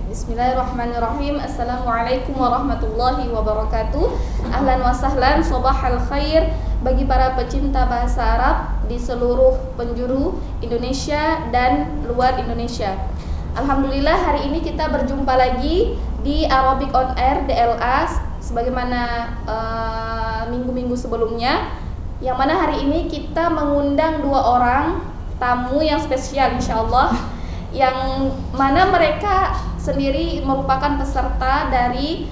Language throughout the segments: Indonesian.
Bismillahirrahmanirrahim. Assalamualaikum warahmatullahi wabarakatuh. Ahlan wa sahlan, sobahal khair bagi para pecinta bahasa Arab di seluruh penjuru Indonesia dan luar Indonesia. Alhamdulillah hari ini kita berjumpa lagi di Arabic on Air DLA sebagaimana minggu-minggu sebelumnya, yang mana hari ini kita mengundang dua orang tamu yang spesial insyaallah, yang mana mereka sendiri merupakan peserta dari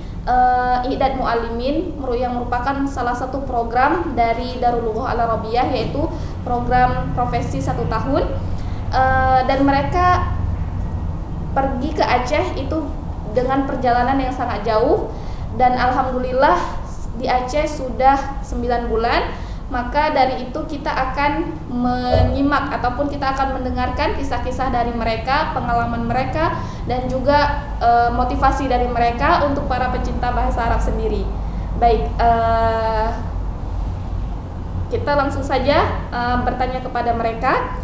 I'dad Muallimin, yang merupakan salah satu program dari Darul Lughah Al Arabiyah, yaitu program profesi 1 tahun, dan mereka pergi ke Aceh itu dengan perjalanan yang sangat jauh, dan alhamdulillah di Aceh sudah 9 bulan. Maka dari itu kita akan menyimak ataupun kita akan mendengarkan kisah-kisah dari mereka, pengalaman mereka, dan juga motivasi dari mereka untuk para pecinta bahasa Arab sendiri. Baik, kita langsung saja bertanya kepada mereka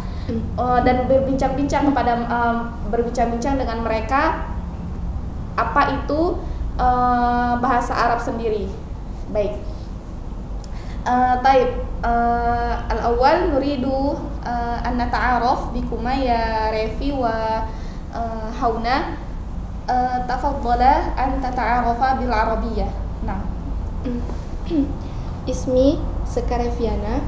dan berbincang-bincang dengan mereka apa itu bahasa Arab sendiri. Baik. Taib, al-awwal nuridu an nata'araf bikuma ya Refi wa Hauna, tafaddala an tata'arafa bil Arabiyyah. Nah. Ismi Sekareviana,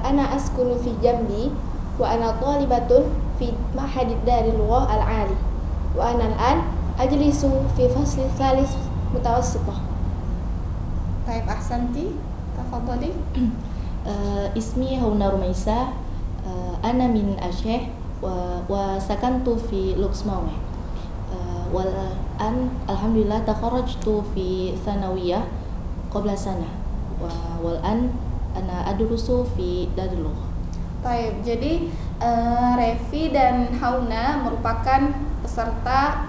ana askunu fi Jambi wa ana talibatun fi ma'hadid Darul Lughah Al-Ali wa ana al-an ajlisu fi fasli thalith mutawassithah. Taib, ahsanti. Tafadhali. Ismi Hauna Rumaisa, ana min Aceh wa sakantu fi Luxmawe, wal an alhamdulillah takharrajtu fi thanawiyah qabla sana, wal an ana adrusu fi Darul Lughah. Baik, jadi Revi dan Hauna merupakan peserta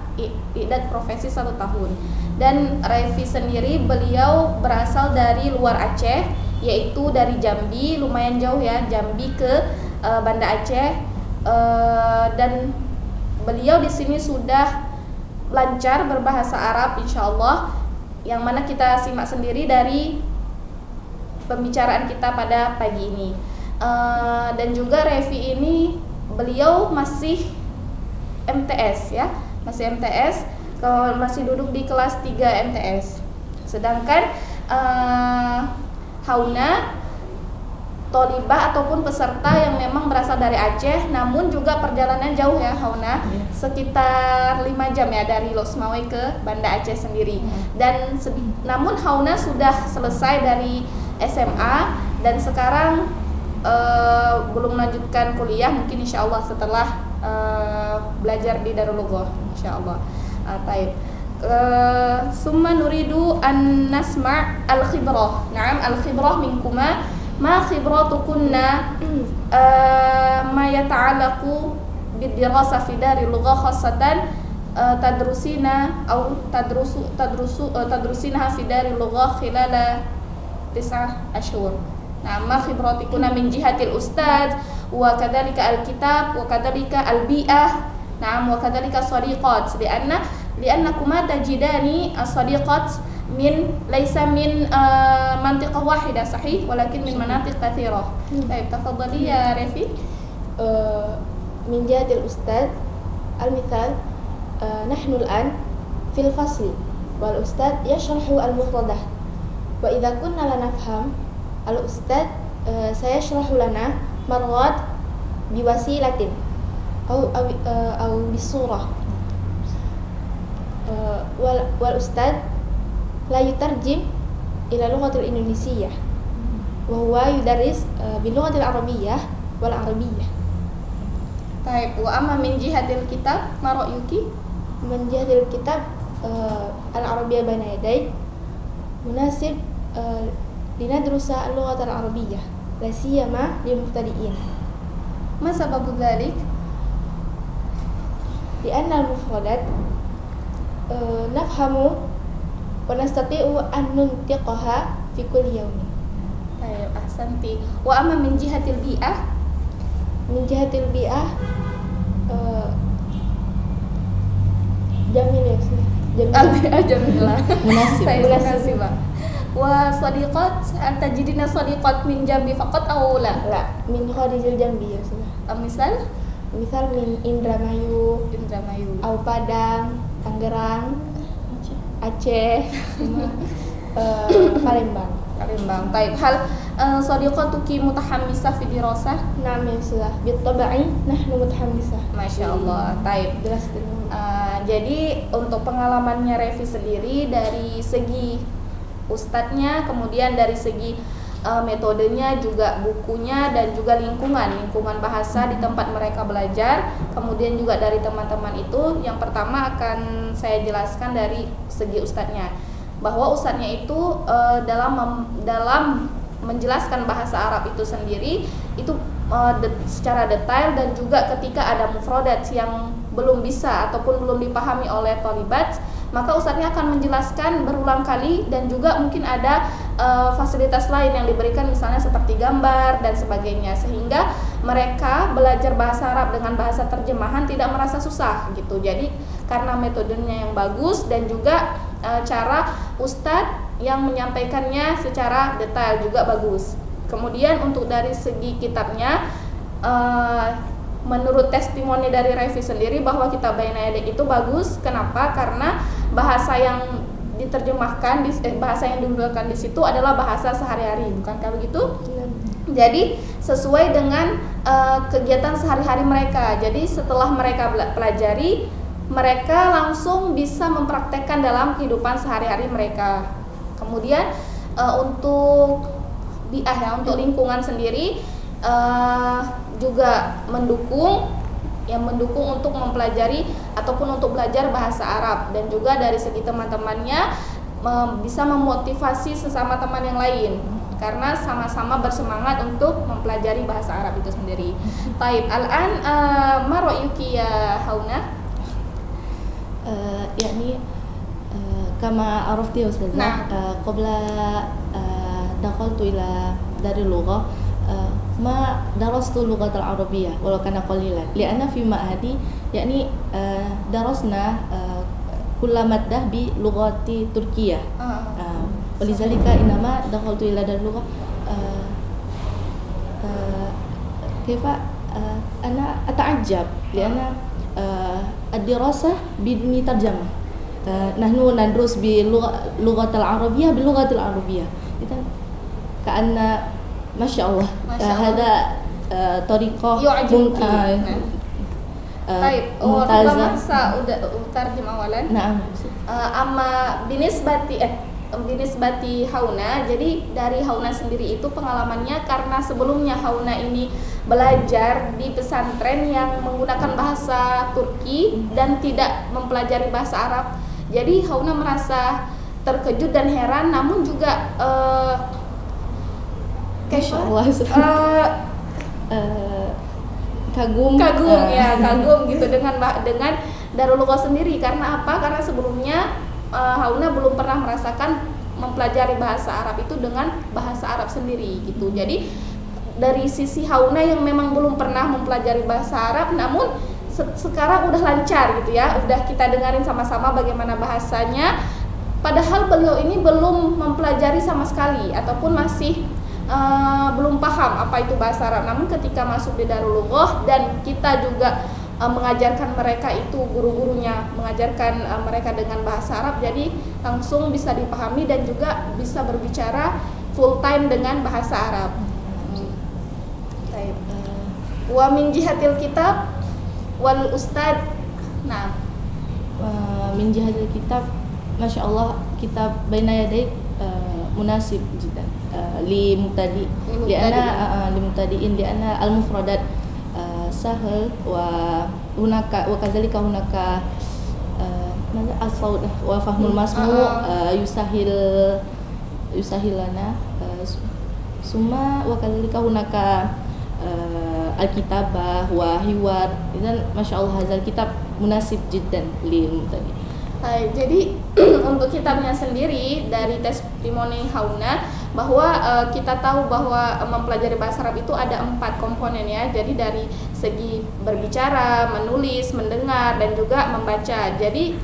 I'dad profesi 1 tahun. Dan Revi sendiri beliau berasal dari luar Aceh, yaitu dari Jambi, lumayan jauh ya, Jambi ke Banda Aceh, dan beliau di sini sudah lancar berbahasa Arab insyaallah, yang mana kita simak sendiri dari pembicaraan kita pada pagi ini. Dan juga Revi ini beliau masih MTS ya, masih MTS, masih duduk di kelas 3 MTS. Sedangkan Hauna tolibah ataupun peserta yang memang berasal dari Aceh, namun juga perjalanan jauh ya Hauna, sekitar 5 jam ya dari Losmawe ke Banda Aceh sendiri. Dan namun Hauna sudah selesai dari SMA dan sekarang belum melanjutkan kuliah, mungkin insyaallah setelah belajar di Darul Lughah insyaallah. Taib. Summa nuridu an nasma' al-khibrah. Naam, al-khibrah minkuma ma khibratukunna ma yata'allaqu bid-dirasa fi Darul Lughah khassatan tadrusina atau tadrusinaha fi Darul Lughah khilala 9 ashhur. Nah, ma khibratikunna min jihatil ustad wa kadzalika al-kitab wa kadzalika al-bi'ah. Na'am, wa kadzalika shadiqat, li'annakuma tajidani as-shadiqat min laysa min mantiqah wahidah sahih walakin min manatiq katsirah. Baik, tafadhali ya Revi. Min jihadil ustad al-mithal, nahnu al-an fil fasli wal ustad yashrahu al-mufradah wa idza kunna la nafham al-ustad sayashrahu lana marrat biwasilatin أو بالصورة والأستاذ لا يترجم إلى اللغة الإندونيسية وهو يدرس باللغة العربية والعربية. طيب، وأما من جهة الكتاب ما رأيك؟ من جهة الكتاب العربية بين يدي مناسب لندرس اللغة العربية لا سيما للمبتدئين. ما سبب ذلك؟ لأن المفردات نفهم ونستطيع أن ننطقها في كل يوم. طيب، أحسنتي. وأما من جهة البيئة؟ من جهة البيئة جميل Ajamillah. Munasib. Terima kasih, Pak. Wa sadiqat, hal tajidina sadiqat min jambi faqat aw la? La, min kharijil jambi ya sudah. Misal Misal min Indramayu, Indramayu. au Padang, Tangerang, Aceh, sama Palembang. Palembang. Baik, hal sadiqatuki mutahammisah fi dirasah? Naam ya sudah. Bitabai nahnu mutahammisah. Masya Allah. Baik. Jelas dulu. Jadi untuk pengalamannya Revi sendiri dari segi ustadznya, kemudian dari segi metodenya, juga bukunya, dan juga lingkungan bahasa di tempat mereka belajar, kemudian juga dari teman-teman itu. Yang pertama akan saya jelaskan dari segi ustadznya, bahwa ustadznya itu dalam menjelaskan bahasa Arab itu sendiri itu secara detail, dan juga ketika ada mufradat yang belum bisa ataupun belum dipahami oleh thalibat, maka ustadznya akan menjelaskan berulang kali, dan juga mungkin ada fasilitas lain yang diberikan, misalnya seperti gambar dan sebagainya, sehingga mereka belajar bahasa Arab dengan bahasa terjemahan tidak merasa susah gitu. Jadi karena metodenya yang bagus, dan juga cara ustadz yang menyampaikannya secara detail juga bagus. Kemudian untuk dari segi kitabnya, menurut testimoni dari Revi sendiri bahwa kitab Baina Yadik itu bagus. Kenapa? Karena bahasa yang diterjemahkan, bahasa yang digunakan di situ adalah bahasa sehari-hari, bukankah begitu? Jadi sesuai dengan kegiatan sehari-hari mereka. Jadi setelah mereka pelajari, mereka langsung bisa mempraktekkan dalam kehidupan sehari-hari mereka. Kemudian untuk bi'ah ya, untuk lingkungan sendiri juga mendukung untuk mempelajari ataupun untuk belajar bahasa Arab, dan juga dari segi teman-temannya bisa memotivasi sesama teman yang lain karena sama-sama bersemangat untuk mempelajari bahasa Arab itu sendiri. Taib, al-an ma ra'yuki ya Hauna? Yani kama arafti ya Ustazah, qabla dakhaltu ila dari lughah ما درست اللغة العربية ولو كان قليلا لأن في معهدي يعني درسنا كل مادة بلغة تركية ولذلك إنما دخلت إلى دار اللغة كيف أنا أتعجب لأن الدراسة بدون ترجمة نحن ندرس باللغة العربية باللغة العربية إذن كأن ما شاء الله هذا طريقة طيب ربما سأترجم أولا. نعم. أما binisbati Hauna, jadi dari Hauna sendiri itu pengalamannya karena sebelumnya Hauna ini belajar di pesantren yang menggunakan bahasa Turki dan tidak mempelajari bahasa Arab. Jadi Hauna merasa terkejut dan heran, namun juga kagum gitu dengan Darul Lughah sendiri. Karena apa? Karena sebelumnya Hauna belum pernah merasakan mempelajari bahasa Arab itu dengan bahasa Arab sendiri gitu. Jadi dari sisi Hauna yang memang belum pernah mempelajari bahasa Arab, namun sekarang udah lancar gitu ya, udah kita dengarin sama-sama bagaimana bahasanya, padahal beliau ini belum mempelajari sama sekali ataupun masih belum paham apa itu bahasa Arab. Namun ketika masuk di Darul Lughah dan kita juga mengajarkan mereka itu, guru-gurunya mengajarkan mereka dengan bahasa Arab, jadi langsung bisa dipahami dan juga bisa berbicara full time dengan bahasa Arab. Wa min jihatil kitab wal ustad. Nah, min jihatil kitab, masya Allah, kitab Baina Yadik munasib jiddan limubtadi'in li'anna al-mufradat sahal wa kadzalika hunaka as-saud wa fahmul masmu' yusahil lana summa wa kadzalika hunaka al-kitabah wa hiwar. Idzan masyaallah hadzal kitab munasib jiddan limubtadi'. Jadi untuk kitabnya sendiri dari testimoni Hauna bahwa kita tahu bahwa mempelajari bahasa Arab itu ada 4 komponen ya. Jadi dari segi berbicara, menulis, mendengar, dan juga membaca. Jadi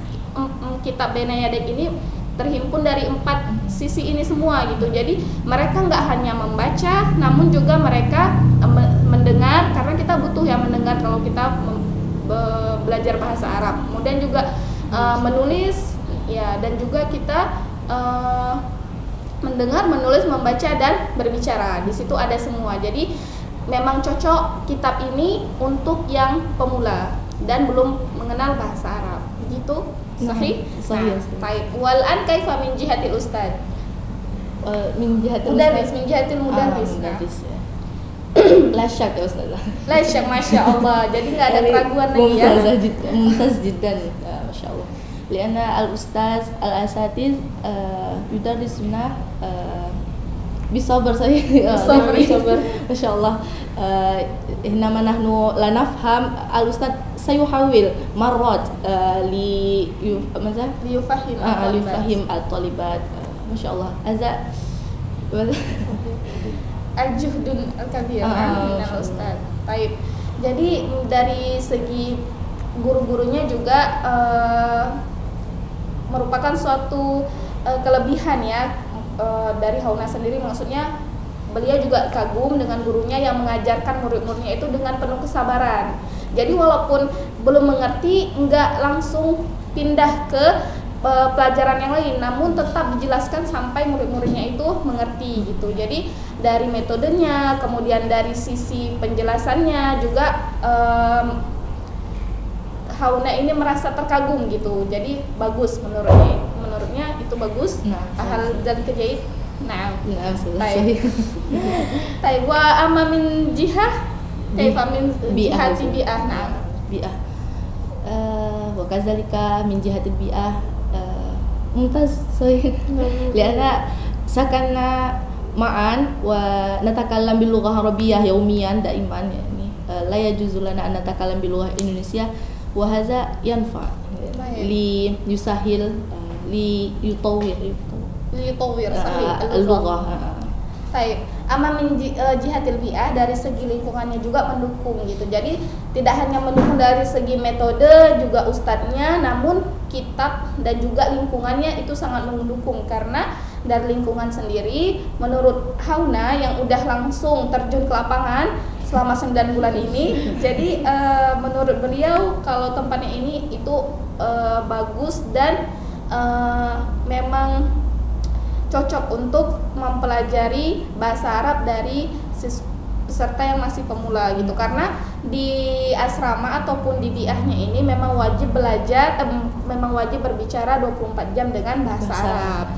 kitab Benayadek ini terhimpun dari 4 sisi ini semua gitu. Jadi mereka nggak hanya membaca, namun juga mereka mendengar, karena kita butuh yang mendengar kalau kita belajar bahasa Arab. Kemudian juga menulis, ya, dan juga kita mendengar, menulis, membaca, dan berbicara. Di situ ada semua. Jadi memang cocok kitab ini untuk yang pemula dan belum mengenal bahasa Arab. Begitu? Sahih? Sahih. Baik. Wal an kaifa min jihatil ustad? Min jihatil mudarris, min jihatil mudarris. Ya. La syak ya Ustaz. La syak, Masya Allah. Jadi nggak ada keraguan lagi ya. Mumtaz jiddan, Masya Allah. Lianna al-ustaz al-asatiz yudarrisuna bisabar saya. Bisabar. Masya Allah. إنما نحن لا نفهم الأستاذ سيحاول مرات ليفهم الطالبات ما شاء الله هذا الجهد الكبير من الأستاذ. Baik. Jadi dari segi guru-gurunya juga merupakan suatu kelebihan ya dari Hauna sendiri, maksudnya beliau juga kagum dengan gurunya yang mengajarkan murid-muridnya itu dengan penuh kesabaran. Jadi walaupun belum mengerti, enggak langsung pindah ke pelajaran yang lain, namun tetap dijelaskan sampai murid-muridnya itu mengerti gitu. Jadi dari metodenya, kemudian dari sisi penjelasannya juga Hauna ini merasa terkagum gitu. Jadi bagus menurutnya itu bagus. Hal dan kejait. Nah, baik. Baik, wa amma min jihah kaifa min jihati bi'ah. Nah, bi'ah. Wa kadzalika min jihati bi'ah. Mumtaz. Lianna sakanna ma'an wa natakallam bil lughah arabiyyah yaumiyan daiman yani la yajuzu lana an natakallam bil lughah Indonesia wa hadza yanfa li yusahil li yutawwir al-lughah. Baik, amma min jihatil bi'ah, dari segi lingkungannya juga mendukung gitu. Jadi tidak hanya mendukung dari segi metode juga ustadznya, namun kitab dan juga lingkungannya itu sangat mendukung, karena dari lingkungan sendiri menurut Hauna yang udah langsung terjun ke lapangan selama 9 bulan ini. Jadi menurut beliau kalau tempatnya ini itu bagus dan memang cocok untuk mempelajari bahasa Arab dari peserta yang masih pemula gitu, karena di asrama ataupun di bi'ahnya ini memang wajib belajar, memang wajib berbicara 24 jam dengan bahasa Arab.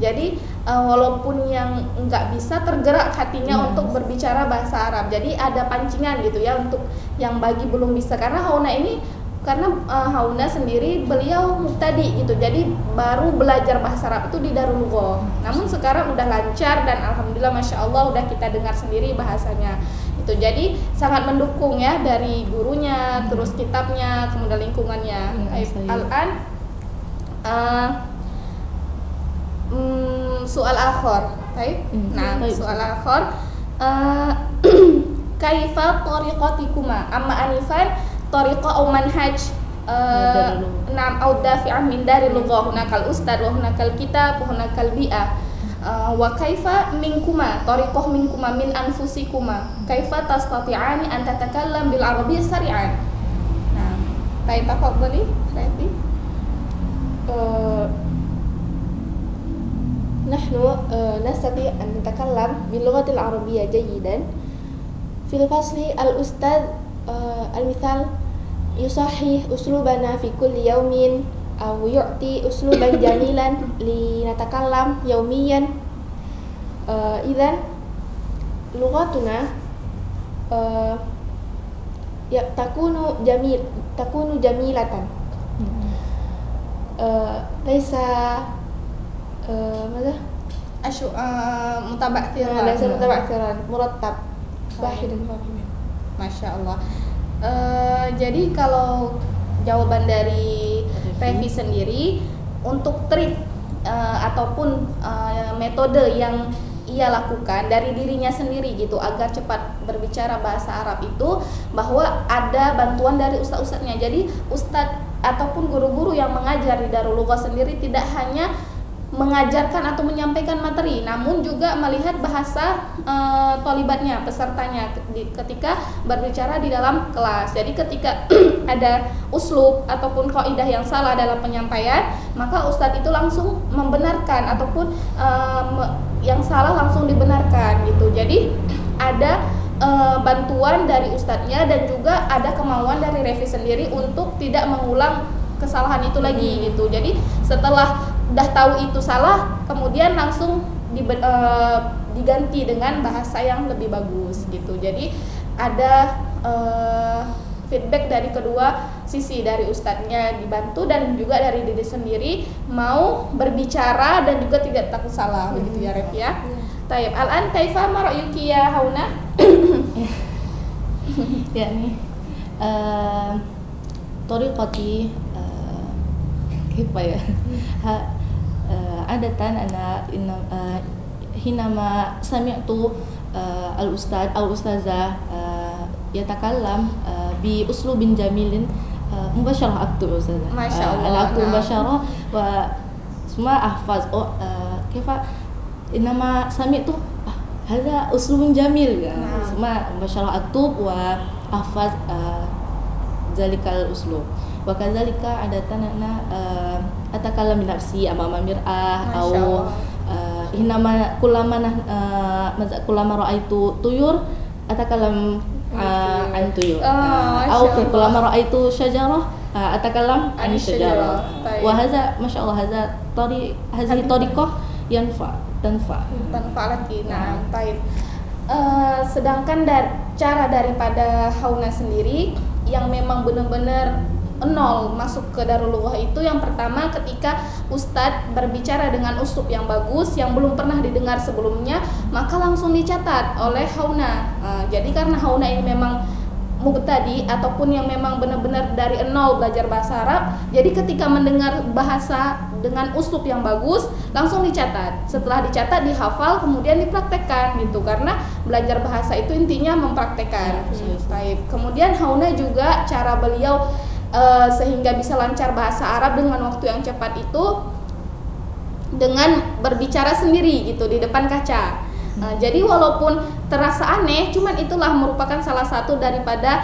Jadi walaupun yang nggak bisa, tergerak hatinya untuk berbicara bahasa Arab. Jadi ada pancingan gitu ya untuk yang bagi belum bisa, karena Hauna sendiri beliau mubtadi gitu, jadi baru belajar bahasa Arab itu di Darul Lughah. Namun sekarang udah lancar dan alhamdulillah Masya Allah udah kita dengar sendiri bahasanya itu. Jadi sangat mendukung ya dari gurunya, terus kitabnya, kemudian lingkungannya. Al-an soal akhir. Nah, soal akhir kaifa tariqatikuma amma anifan tariqa au manhaj nam au dafi'ah min dari lughah, hunakal ustad wa hunakal kitab wa hunakal bi'ah. Wa kaifa minkuma tariqah minkuma min anfusikuma kaifa tastati'ani an tatakallam bil arabiyyah sari'an. Nah, tafadhali Rafi. نحن نستطيع أن نتكلم باللغة العربية جيدا. في الفصل الأستاذ المثال يصحح أسلوبنا في كل يوم أو يعطي أسلوبا جميلا لنتكلم يوميا. إذن لغتنا تكون جميلة ليس ماذا؟ متبعثرا. ليس متبعثرا مرتب واحدا. Masya Allah. Jadi kalau jawaban dari Revi sendiri untuk trik ataupun metode yang ia lakukan dari dirinya sendiri gitu agar cepat berbicara bahasa Arab itu, bahwa ada bantuan dari ustadz-ustadznya. Jadi ustadz ataupun guru-guru yang mengajar di Darul Lughah sendiri tidak hanya mengajarkan atau menyampaikan materi, namun juga melihat bahasa tholibatnya, pesertanya ketika berbicara di dalam kelas. Jadi ketika ada uslub ataupun kaidah yang salah dalam penyampaian, maka ustadz itu langsung membenarkan ataupun yang salah langsung dibenarkan gitu. Jadi ada bantuan dari ustadznya dan juga ada kemauan dari Revi sendiri untuk tidak mengulang kesalahan itu lagi gitu. Jadi setelah udah tahu itu salah, kemudian langsung diganti dengan bahasa yang lebih bagus gitu. Jadi ada feedback dari kedua sisi, dari ustadznya dibantu dan juga dari diri sendiri mau berbicara dan juga tidak takut salah begitu ya Ref ya. Taib, al-an kaifa ma ra'yuki ya Hauna? Ya nih tariqati kaifa ya adatan ana hinama sami'tu al-ustad atau ustazah yatakallam bi uslubin jamilin mubasyarah aktub ustazah. Masyaallah. Ana aktub mubasyarah wa semua ahfaz kaifa inama sami'tu hadza uslubun jamil ya. Semua mubasyarah aktub wa ahfaz zalikal uslub. Wa kadzalika adatan ana atakallam bi nafsi amama mir'ah au hinama kullama ra'aitu tuyur atakallam an tuyur au kullama ra'aitu syajarah atakallam an syajarah. Wa hadza masyaallah hadza hadhihi tariqah tanfa lagi. Nah, baik. Sedangkan cara daripada Hauna sendiri yang memang benar-benar nol masuk ke Darul Lughah itu, yang pertama ketika ustadz berbicara dengan uslub yang bagus yang belum pernah didengar sebelumnya, maka langsung dicatat oleh Hauna. Jadi karena Hauna ini memang mubtadi ataupun yang memang benar-benar dari nol belajar bahasa Arab, jadi ketika mendengar bahasa dengan uslub yang bagus langsung dicatat. Setelah dicatat dihafal kemudian dipraktekkan gitu, karena belajar bahasa itu intinya mempraktekkan. Baik. Kemudian Hauna juga cara beliau sehingga bisa lancar bahasa Arab dengan waktu yang cepat itu dengan berbicara sendiri gitu di depan kaca. Jadi walaupun terasa aneh, cuman itulah merupakan salah satu daripada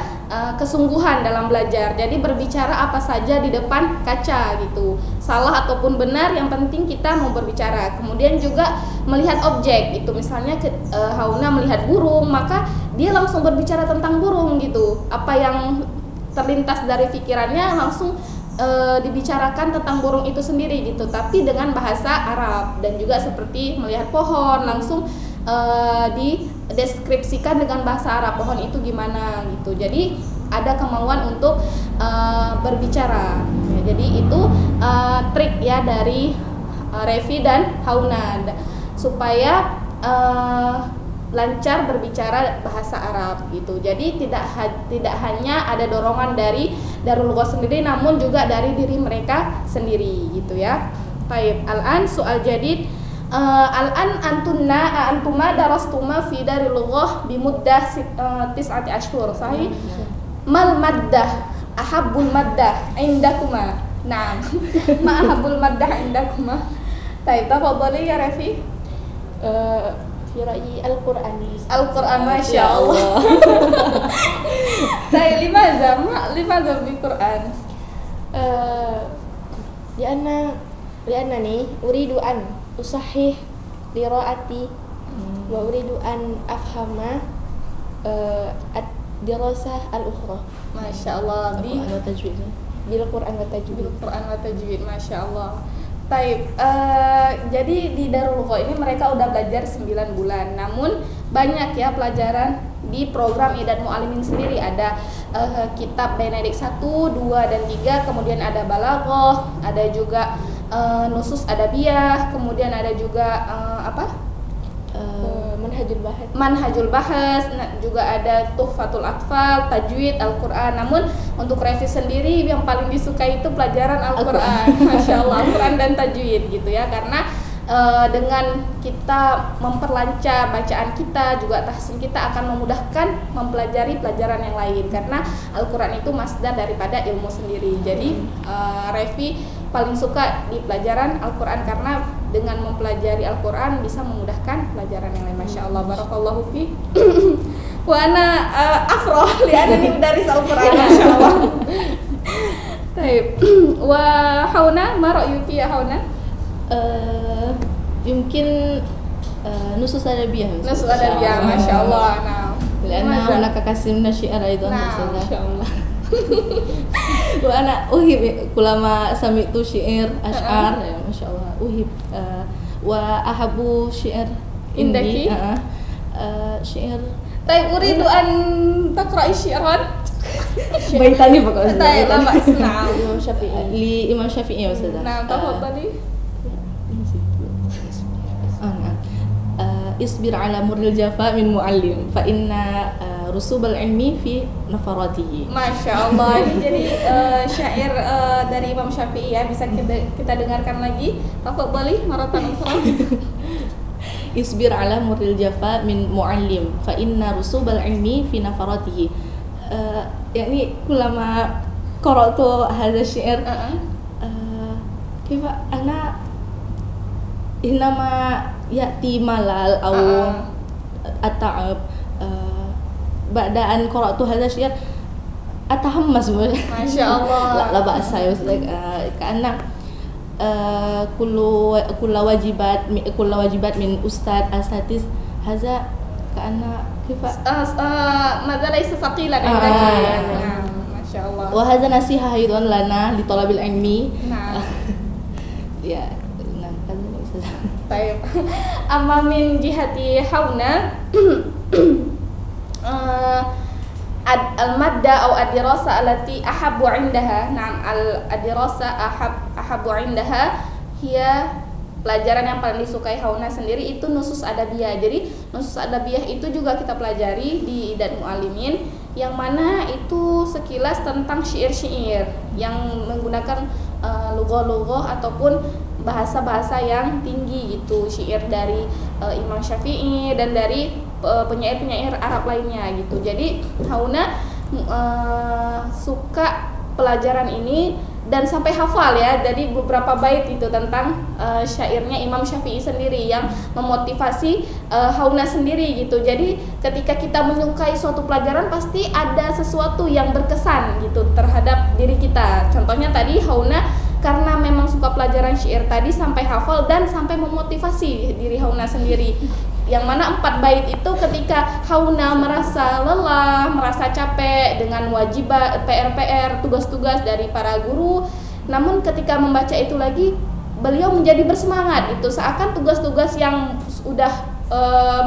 kesungguhan dalam belajar. Jadi berbicara apa saja di depan kaca gitu, salah ataupun benar yang penting kita mau berbicara. Kemudian juga melihat objek gitu, misalnya Hauna melihat burung, maka dia langsung berbicara tentang burung gitu. Apa yang terlintas dari pikirannya langsung dibicarakan tentang burung itu sendiri gitu, tapi dengan bahasa Arab. Dan juga seperti melihat pohon, langsung dideskripsikan dengan bahasa Arab pohon itu gimana gitu. Jadi ada kemauan untuk berbicara ya, jadi itu trik ya dari Revi dan Hauna supaya lancar berbicara bahasa Arab gitu. Jadi tidak hanya ada dorongan dari Darul Lughah sendiri, namun juga dari diri mereka sendiri gitu ya. Baik, al-an soal jadid. Al-an antuma darastuma fi Darul Lughah bimuddah 9 ashhur. Sahih? Mal maddah ahabbul maddah indakuma. Nah, ma ahabbul maddah indakuma. Baik, tafadhali ya Revi. Fi ra'yi Al-Qur'an. Al-Qur'an, Masya Allah. Saya limaza bil Qur'an. Lianna nih uridu an usahih qiraati wa uridu an afhama ad-dirasah al-ukhra. Masya Allah. bil tajwid. Bil Qur'an wa tajwid. Bil Qur'an wa tajwid, Masya Allah. Taib, jadi di Darul Lughah ini mereka udah belajar 9 bulan. Namun banyak ya pelajaran di program Idad Mu'allimin sendiri. Ada kitab Benedik 1, 2, dan 3. Kemudian ada Balaghah, ada juga Nusus Adabiyah. Kemudian ada juga Manhajul Bahas, juga ada Tuhfatul Atfal, Tajwid, Al-Quran. Namun untuk Revi sendiri yang paling disukai itu pelajaran Al-Quran. Masya Allah, Al-Quran dan Tajwid gitu ya. Karena dengan kita memperlancar bacaan kita, juga tahsin kita akan memudahkan mempelajari pelajaran yang lain, karena Al-Quran itu masdar daripada ilmu sendiri. Jadi Revi paling suka di pelajaran Al-Quran karena dengan mempelajari Al-Quran bisa memudahkan pelajaran yang lain. Masya Allah, barakallahu fi. Wa ana afroh lihat ini dari Al-Quran. Masya Allah. Baik. Wa Hauna, ma ra'yuki ya Hauna? يمكن نصوص أدبية. نصوص أدبية ما شاء الله. نعم. لأن هناك كثير من الشعر أيضا. نعم ما شاء الله. وأنا أحب كلما سمعت شعر أشعار ما شاء الله أحب وأحب شعر عندك شعر. طيب أريد أن تقرأي شعرا. بيتاني بقى. طيب لا بأس. نعم. Imam Syafi'i. لإمام شافعي يا أستاذة. نعم تفضلي. اصبر على مر الجفا من معلم فإن رسوب العلم في نفراته. Masya Allah, ini jadi syair dari Imam Syafi'i ya, bisa kita dengarkan lagi. Tafadhali maratan ukhra. اصبر على مر الجفا من معلم فإن رسوب العلم في نفراته. يعني كلما قرأت هذا الشعر كيف أنا إنما يأتي ملل أو التعب بعد أن قرأت هذا الشعر أتحمس. ما شاء الله. لا بأس يا أستاذ. كأن كل واجبات من أستاذ أساتذة هذا كأن كيف ماذا ليس ثقيلا عندك. ما شاء الله. وهذا نصيحة أيضا لنا لطلاب العلم. نعم. يا نعم كذا أستاذ. طيب أما من جهة حونا المادة أو الدراسة التي أحب عندها. نعم الدراسة أحب عندها هي pelajaran yang paling disukai Hauna sendiri itu nusus adabiyah. Jadi nusus adabiyah itu juga kita pelajari di Idad Muallimin, yang mana itu sekilas tentang syair-syair yang menggunakan lughah-lughah ataupun bahasa-bahasa yang tinggi gitu, syair dari Imam Syafi'i dan dari penyair-penyair Arab lainnya gitu. Jadi Hauna suka pelajaran ini dan sampai hafal ya, jadi beberapa bait itu tentang syairnya Imam Syafi'i sendiri yang memotivasi Hauna sendiri gitu. Jadi ketika kita menyukai suatu pelajaran pasti ada sesuatu yang berkesan gitu terhadap diri kita. Contohnya tadi Hauna karena memang suka pelajaran syair tadi sampai hafal dan sampai memotivasi diri Hauna sendiri. Yang mana 4 bait itu ketika Hauna merasa lelah, merasa capek dengan wajibat, PR-PR, tugas-tugas dari para guru, namun ketika membaca itu lagi beliau menjadi bersemangat gitu, seakan tugas-tugas yang sudah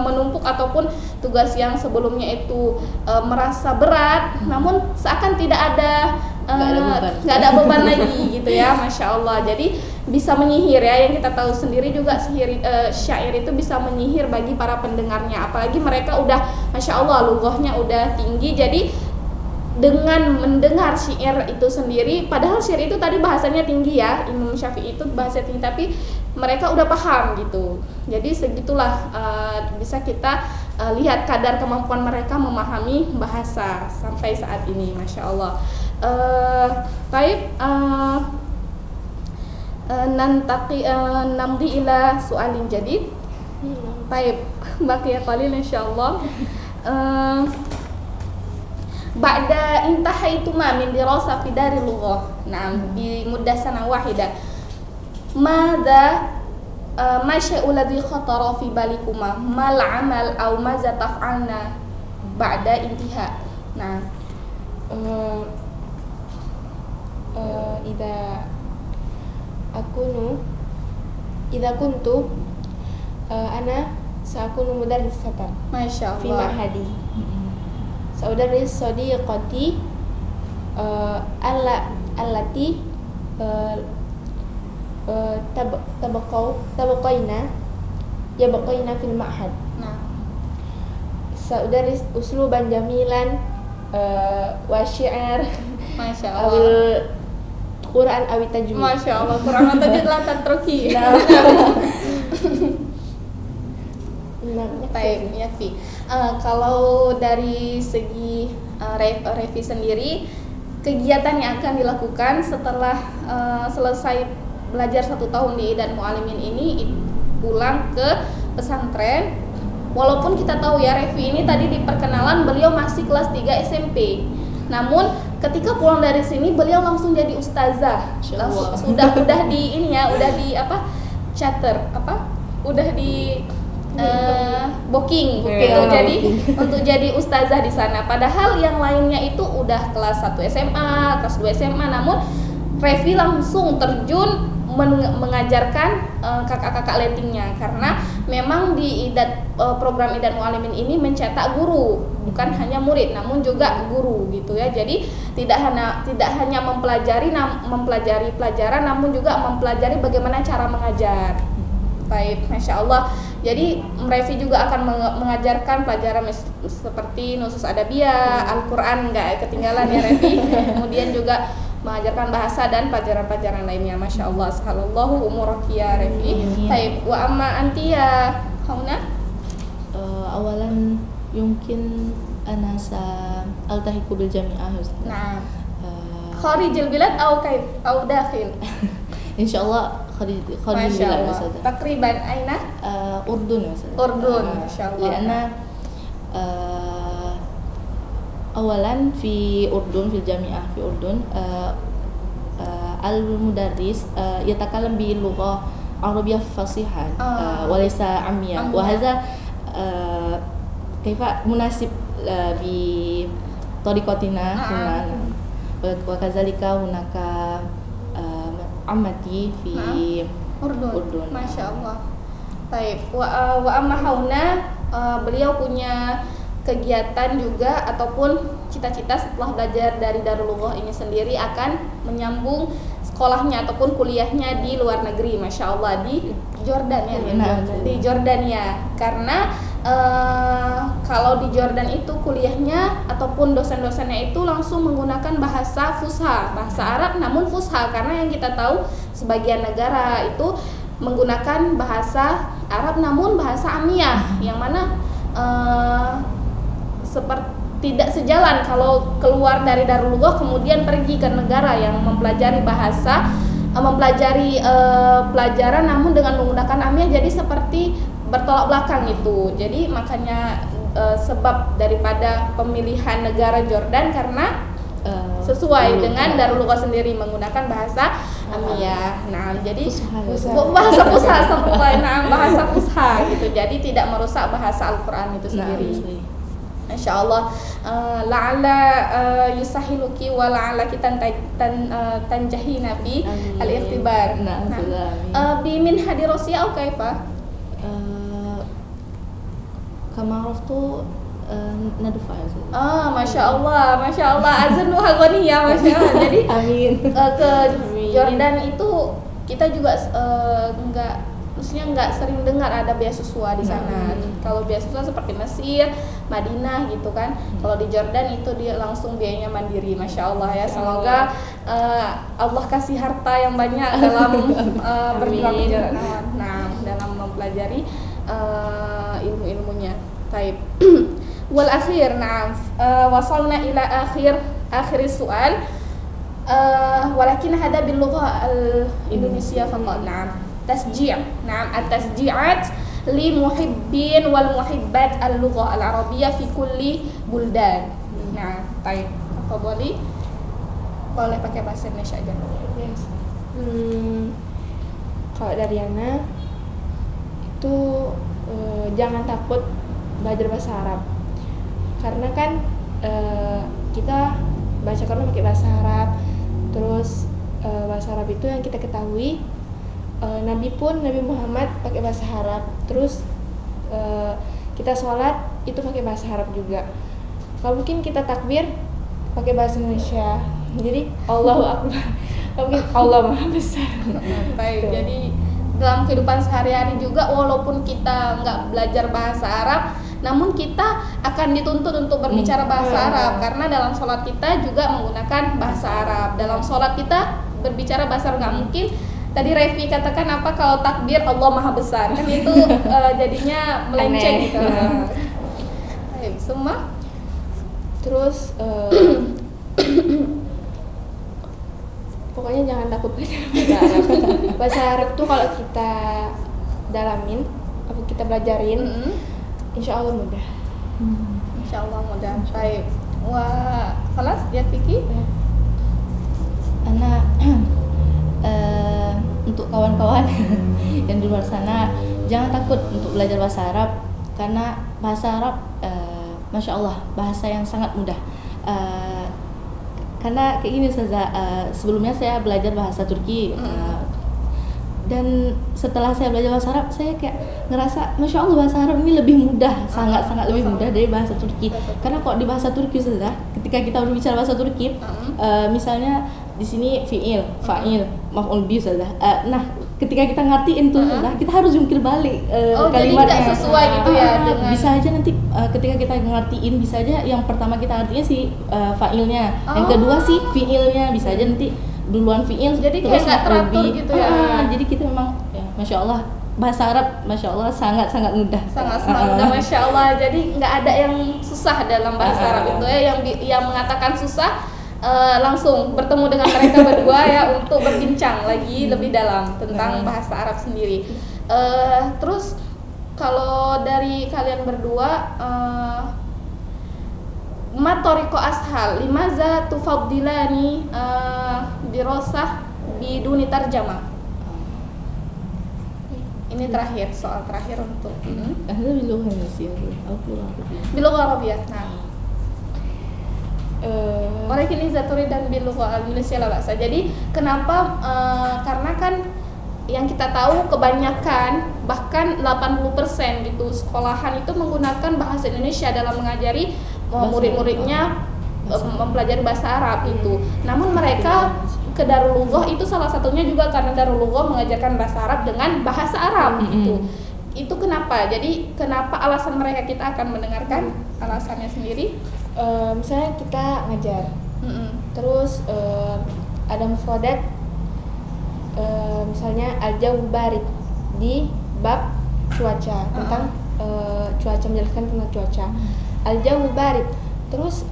menumpuk ataupun tugas yang sebelumnya itu merasa berat, namun seakan tidak ada nggak ada beban lagi gitu ya. Masya Allah. Jadi bisa menyihir ya, yang kita tahu sendiri juga syair itu bisa menyihir bagi para pendengarnya, apalagi mereka udah Masya Allah lughahnya udah tinggi. Jadi dengan mendengar syair itu sendiri, padahal syair itu tadi bahasanya tinggi ya, Imam Syafi'i itu bahasa tinggi, tapi mereka udah paham gitu. Jadi segitulah bisa kita lihat kadar kemampuan mereka memahami bahasa sampai saat ini. Masya Allah. Baik, namdi ila soalin jadid. Baik, baqiya qalil insyaallah. Ba'da intahaituma min dirasa fi daril lughah. Naam, bi muddah sana wahida. Madza ma syai'ul ladzi khatara fi balikuma mal amal aw madza taf'alna ba'da intiha. Nah, idza kuntu ana sa'akunu mudarrisatan Masya fi Allah. ma'hadi. Saudarris sadiqati allati tabaqaina fil ma'had. Nah, Saudarris usluban jamilan wa syi'ar Masya awil Allah. Quran awit tajwid. Masya Allah, Quran tajwid la tatruki. Baik, ya Fi. Kalau dari segi Revi sendiri, kegiatan yang akan dilakukan setelah selesai belajar 1 tahun di Idat Mu'allimin ini pulang ke pesantren. Walaupun kita tahu ya Revi ini tadi di perkenalan beliau masih kelas 3 SMP. Namun ketika pulang dari sini beliau langsung jadi ustazah. Langsung udah di ini ya, udah di apa? Charter apa? Udah di booking untuk jadi ustazah di sana. Padahal yang lainnya itu udah kelas 1 SMA, kelas 2 SMA, namun Revi langsung terjun mengajarkan kakak-kakak lettingnya, karena memang di program Idat Mu'allimin ini mencetak guru, bukan hanya murid namun juga guru gitu ya. Jadi tidak hanya mempelajari pelajaran, namun juga mempelajari bagaimana cara mengajar. Baik, Masya Allah. Jadi Revi juga akan mengajarkan pelajaran seperti nusus adabiyah, Al-Quran nggak ketinggalan ya Revi. Kemudian juga mengajarkan bahasa dan pelajaran-pelajaran lainnya. Masya Allah, sallallahu umuraki ya Revi. Baik, wa amma anti ya Hauna? Awalan yumkin ana altahiqu bil jami'ah. Nah, kharijil bilad au dakhil? Insyaallah kharijil bilad Ustaz. Takriban aina? Urdun Ustaz. Urdun, insyaallah. Karena awalan fi Urdun, fil jami'ah fi Urdun, al-mudarris yatakallam bi lughah arabiyyah fasihan wa laysa amiyah, wa hadha kaifa munasib bi tariqatina huna, wa kadzalika hunaka amati fi Urdun. Masya Allah. Baik, wa amma Hauna, beliau punya kegiatan juga ataupun cita-cita setelah belajar dari Darul Lughah ini sendiri akan menyambung sekolahnya ataupun kuliahnya di luar negeri. Masya Allah, di Jordan ya, di Jordania. Karena kalau di Jordan itu kuliahnya ataupun dosen-dosennya itu langsung menggunakan bahasa Fusha, bahasa Arab namun Fusha, karena yang kita tahu sebagian negara itu menggunakan bahasa Arab namun bahasa Amiyah, yang mana seperti tidak sejalan kalau keluar dari Darul Lughah kemudian pergi ke negara yang mempelajari bahasa, mempelajari pelajaran namun dengan menggunakan Amiyah, jadi seperti bertolak belakang itu. Jadi makanya sebab daripada pemilihan negara Jordan karena sesuai dengan Darul Lughah sendiri menggunakan bahasa Amiyah. Nah, jadi bahasa Fusha bahasa Fusha gitu. Jadi tidak merusak bahasa Al-Qur'an itu sendiri. Insya Allah, la'alla yusahiluki wa la'alla kita tanjahina fi al-ikhtibar. Bi min hadirosiyah au kaifa? Kama araftu nadfa. Masya Allah, azan hagoniya, masya Allah. Jadi amin. Ke Jordan itu kita juga nggak sering dengar ada beasiswa di sana. Kalau beasiswa seperti Mesir, Madinah gitu kan. Kalau di Jordan itu dia langsung biayanya mandiri. Masya Allah ya. Semoga Allah kasih harta yang banyak dalam berjuang di Jordan. Nah, dalam mempelajari ilmu-ilmunya. Taib. Wal akhir, na'am. Wasalna ila akhir soal. Walakin hada bil lughah al-Indonesia faqat. Na'am. Tasji'. Na'am, at-tasji'at li muhibbin wal muhibbat al-lughah al-arabiyyah fi kulli buldan. Nah, taib. Apa boleh pakai bahasa Indonesia aja. Yes. Kalau dari Yana itu jangan takut belajar bahasa Arab, karena kan kita baca Quran pakai bahasa Arab. Terus bahasa Arab itu yang kita ketahui, Nabi Muhammad pakai bahasa Arab. Terus kita sholat itu pakai bahasa Arab juga. Kalau mungkin kita takbir pakai bahasa Indonesia. Jadi Allahu Akbar, mungkin Allah Maha Besar. Baik, jadi dalam kehidupan sehari-hari juga walaupun kita nggak belajar bahasa Arab, namun kita akan dituntut untuk berbicara bahasa Arab, karena dalam sholat kita juga menggunakan bahasa Arab. Dalam sholat kita berbicara bahasa Arab, nggak mungkin tadi Revi katakan apa kalau takbir Allah Maha Besar kan itu jadinya melenceng gitu. Baik, semua. Terus pokoknya jangan takut belajar bahasa Arab. Bahasa Arab tuh kalau kita dalamin, apa kita belajarin, insya Allah mudah. Insya Allah mudah. Baik. Wah, kelas ya Vicky? Ana untuk kawan-kawan yang di luar sana jangan takut untuk belajar bahasa Arab karena bahasa Arab Masya Allah bahasa yang sangat mudah. Karena kayak gini saja, sebelumnya saya belajar bahasa Turki dan setelah saya belajar bahasa Arab saya kayak ngerasa Masya Allah bahasa Arab ini lebih mudah, sangat-sangat lebih mudah dari bahasa Turki. Karena kok di bahasa Turki saja ketika kita berbicara bahasa Turki, misalnya di sini fiil, fa'il, maf'ul bih saja. Nah, ketika kita ngertiin tuh saja, kita harus jungkir balik kalimatnya. Jadi nggak sesuai gitu ya dengan... Bisa aja nanti ketika kita ngertiin bisa aja yang pertama kita artinya si fa'ilnya, yang kedua sih fiilnya, bisa aja nanti duluan fiil jadi terus kayak nggak teratur gitu ya. Jadi kita memang ya, Masya Allah bahasa Arab Masya Allah sangat-sangat mudah. Sangat-sangat mudah Masya Allah. Jadi nggak ada yang susah dalam bahasa Arab itu ya. Yang mengatakan susah langsung bertemu dengan mereka berdua ya untuk berbincang lagi lebih dalam tentang bahasa Arab sendiri. Terus kalau dari kalian berdua ma tariqo ashal limaza tufaddilani dirosah biduni tarjamah. Ini terakhir, soal terakhir untuk bilugha arabiyah. Nah, walakin iza turidan bilugha al-indonesia la ba'sa. Jadi kenapa karena kan yang kita tahu kebanyakan bahkan 80% gitu sekolahan itu menggunakan bahasa Indonesia dalam mengajari murid-muridnya mempelajari bahasa Arab itu. Namun mereka ke Darul Lughah itu salah satunya juga karena Darul Lughah mengajarkan bahasa Arab dengan bahasa Arab gitu. Itu kenapa? Jadi kenapa alasan mereka, kita akan mendengarkan alasannya sendiri. Misalnya kita ngajar, terus ada mufradat, misalnya al-jawu barid di bab cuaca tentang cuaca, menjelaskan tentang cuaca. Al-jawu barid, terus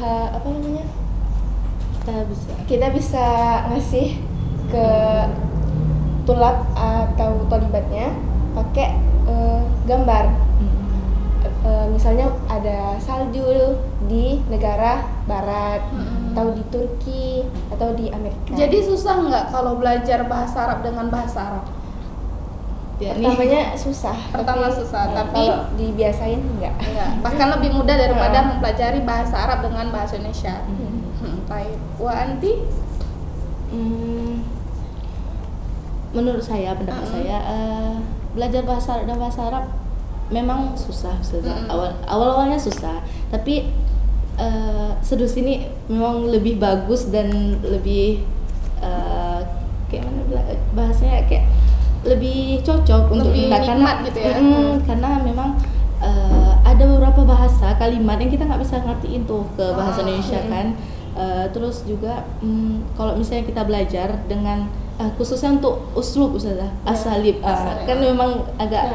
apa namanya? Kita bisa ngasih ke tulab atau tolibatnya pakai gambar. Misalnya ada salju di negara barat, atau di Turki, atau di Amerika. Jadi susah nggak kalau belajar bahasa Arab dengan bahasa Arab? Pertamanya susah. Pertama susah, tapi kalau dibiasain enggak. Bahkan lebih mudah daripada mempelajari bahasa Arab dengan bahasa Indonesia. Baik. Wah, Anti? Menurut saya, pendapat saya, belajar bahasa dan bahasa Arab memang susah. Awal-awalnya susah, tapi sedus ini memang lebih bagus dan lebih kayak mana bahasanya, kayak lebih cocok untuk kita karena gitu ya? Karena memang ada beberapa bahasa kalimat yang kita nggak bisa ngertiin tuh ke bahasa Indonesia kan. Terus juga kalau misalnya kita belajar dengan khususnya untuk uslub asalib kan memang agak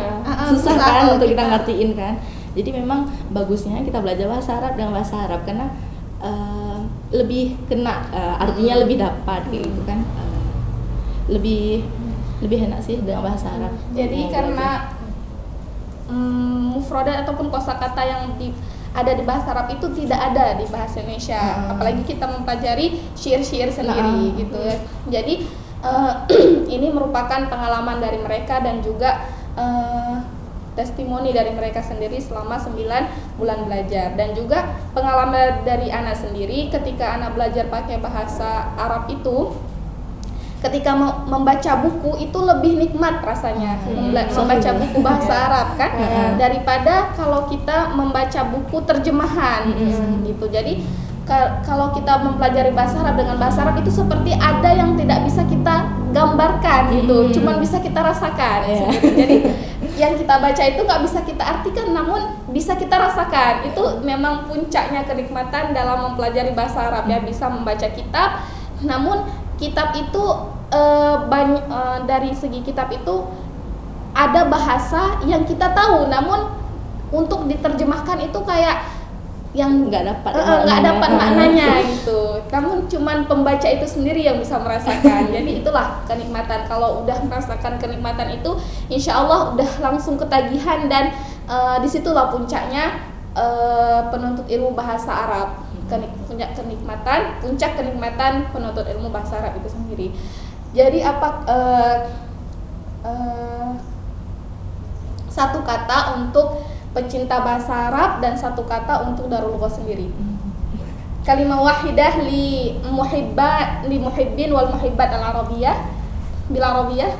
susah kan untuk kita ngertiin kan. Jadi memang bagusnya kita belajar bahasa Arab dengan bahasa Arab karena lebih kena, artinya lebih dapat gitu kan. Lebih enak sih dengan bahasa Arab. Jadi karena mufradat ataupun kosakata yang ada di bahasa Arab itu tidak ada di bahasa Indonesia. Apalagi kita mempelajari syair-syair sendiri gitu ya. Jadi ini merupakan pengalaman dari mereka dan juga testimoni dari mereka sendiri selama 9 bulan belajar, dan juga pengalaman dari anak sendiri ketika anak belajar pakai bahasa Arab itu. Ketika membaca buku itu lebih nikmat rasanya membaca buku bahasa Arab kan daripada kalau kita membaca buku terjemahan gitu. Jadi kalau kita mempelajari bahasa Arab dengan bahasa Arab itu seperti ada yang tidak bisa kita gambarkan cuman bisa kita rasakan gitu. Jadi yang kita baca itu nggak bisa kita artikan, namun bisa kita rasakan. Itu memang puncaknya kenikmatan dalam mempelajari bahasa Arab ya, bisa membaca kitab. Namun kitab itu dari segi kitab itu ada bahasa yang kita tahu, namun untuk diterjemahkan itu kayak yang nggak dapat maknanya gitu. Namun cuman pembaca itu sendiri yang bisa merasakan. Jadi itulah kenikmatan. Kalau udah merasakan kenikmatan itu, insya Allah udah langsung ketagihan, dan disitulah puncaknya penuntut ilmu bahasa Arab. Puncak kenikmatan penuntut ilmu bahasa Arab itu sendiri. Jadi satu kata untuk pecinta bahasa Arab dan satu kata untuk Darul Lughah sendiri. Kalimah wahidah li muhibbin wal muhibbat al arabiyah bil arabiyah.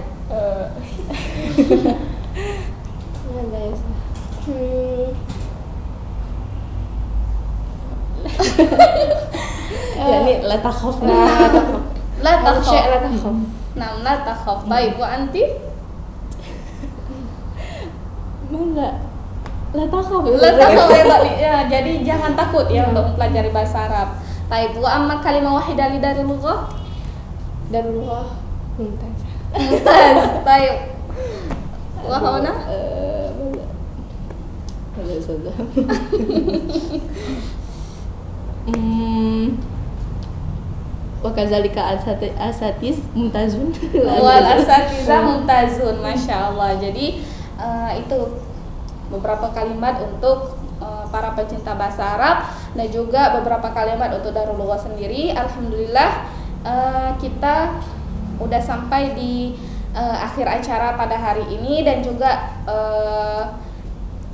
يعني لا تخف لا تخف. نعم لا تخف. طيب وأنتِ؟ La takhaf ya, jadi jangan takut ya untuk mempelajari bahasa Arab. Taib, wa amma kalimah wahidah li Darul Lughah. Darul Lughah mumtaz. Taib. Wa hauna? Wa kadzalika asatis mumtazun. Wal asatiza mumtazun, masya Allah. Jadi itu beberapa kalimat untuk para pecinta bahasa Arab dan juga beberapa kalimat untuk Darul Lughah sendiri. Alhamdulillah kita udah sampai di akhir acara pada hari ini, dan juga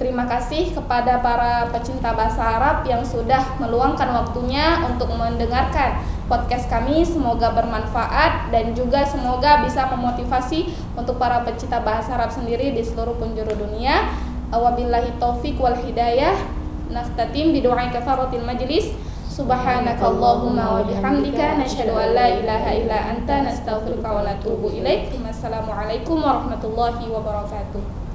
terima kasih kepada para pecinta bahasa Arab yang sudah meluangkan waktunya untuk mendengarkan podcast kami. Semoga bermanfaat dan juga semoga bisa memotivasi untuk para pecinta bahasa Arab sendiri di seluruh penjuru dunia. Wabillahi taufiq wal hidayah. Nakhtatim bi du'a kafaratil majlis. Subhanakallahumma wa bihamdika nasyhadu an la ilaha illa anta nastaghfiruka wa natubu ilaik. Wassalamualaikum warahmatullahi wabarakatuh.